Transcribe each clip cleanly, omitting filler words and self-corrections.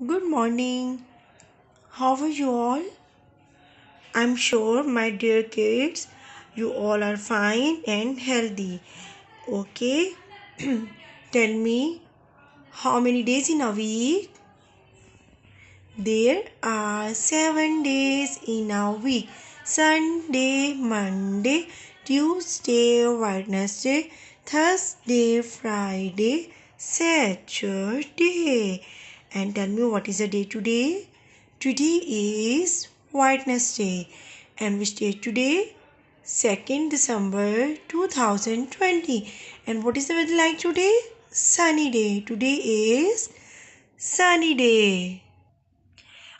Good morning. How are you all? I'm sure, my dear kids, you all are fine and healthy. Okay, tell me how many days in a week? There are 7 days in a week: Sunday, Monday, Tuesday, Wednesday, Thursday, Friday, Saturday. And tell me, what is the day today? Today is Wednesday. And which day today? 2nd December 2020. And what is the weather like today? Sunny day. Today is sunny day.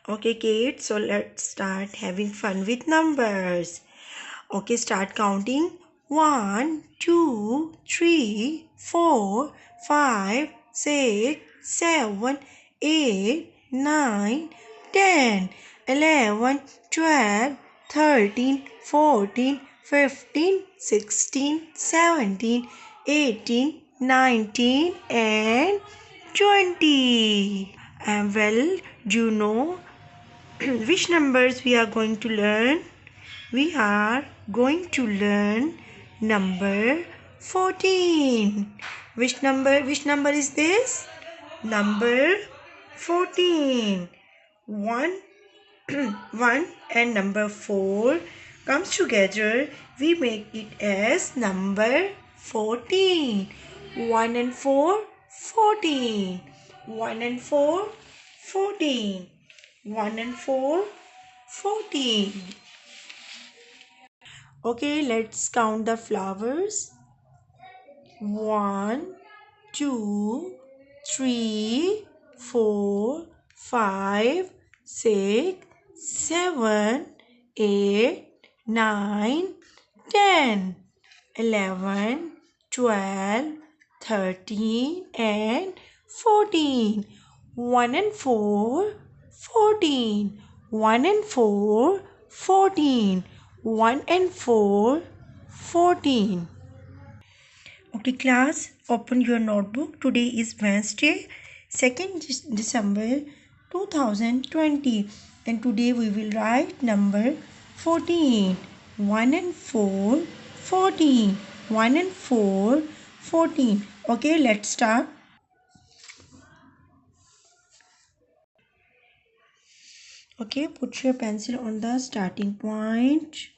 Okay, kids, so let's start having fun with numbers. Okay, start counting. 1, 2, 3, 4, 5, 6, 7, 8, 9, 10, 11, 12, 13, 14, 15, 16, 17, 18, 19, and 20. And well, do you know which numbers we are going to learn? We are going to learn number 14. Which number is this? Number 14. 1 1 and number 4 comes together, we make it as number 14. 1 and 4, 14. 1 and 4, 14. 1 and 4, 14. Okay, let's count the flowers. 1, 2, 3, 4, 5, 6, 7, 8, 9, 10, 11, 12, 13, and 14. 1 and 4, 14. 1 and 4, 14. 1 and 4, 14. Okay, class, open your notebook. Today is Wednesday, 2nd December 2020, and today we will write number 14. 1 and 4, 14. 1 and 4, 14. Okay, let's start. Okay, put your pencil on the starting point.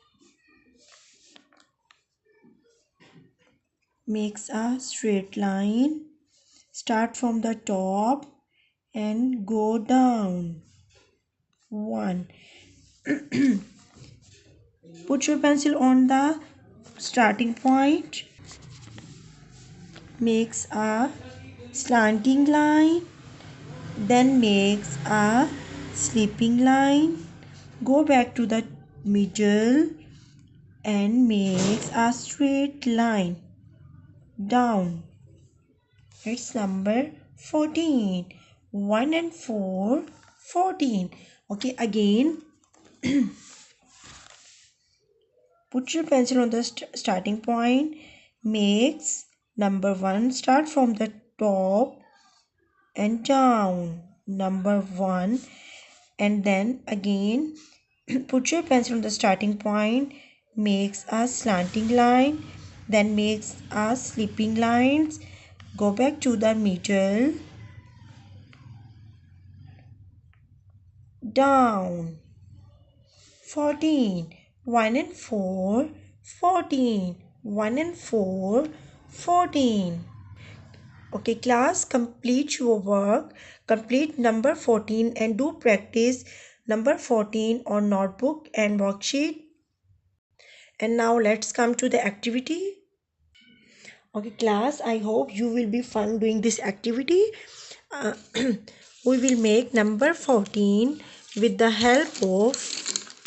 Makes a straight line. Start from the top and go down. 1. Put your pencil on the starting point. Makes a slanting line. Then makes a sleeping line. Go back to the middle and makes a straight line down. It's number 14. 1 and 4, 14. Okay, again. Put your pencil on the starting point. Makes number 1. Start from the top and down. Number 1. And then again, put your pencil on the starting point. Makes a slanting line. Then makes a sleeping lines. Go back to the middle. Down. 14. 1 and 4, 14. 1 and 4, 14. Okay, class, complete your work. Complete number 14 and do practice number 14 on notebook and worksheet. And now let's come to the activity. Okay, class, I hope you will be fun doing this activity. Uh, we will make number 14 with the help of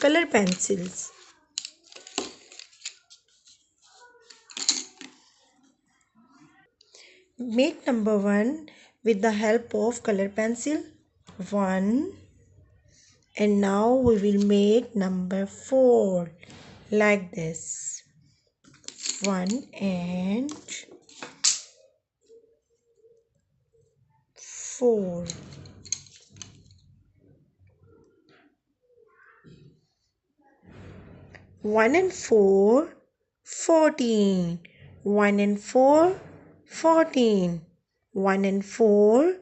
color pencils. Make number 1 with the help of color pencil. 1. And now we will make number 4 like this. 1 and 4. 1 and 4, 14. 1 and 4, 14. 1 and 4,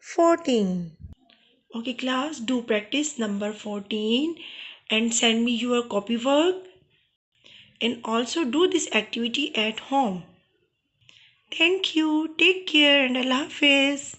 14. Okay class, do practice number 14 and send me your copywork, and also do this activity at home. Thank you. Take care and Allah Hafiz.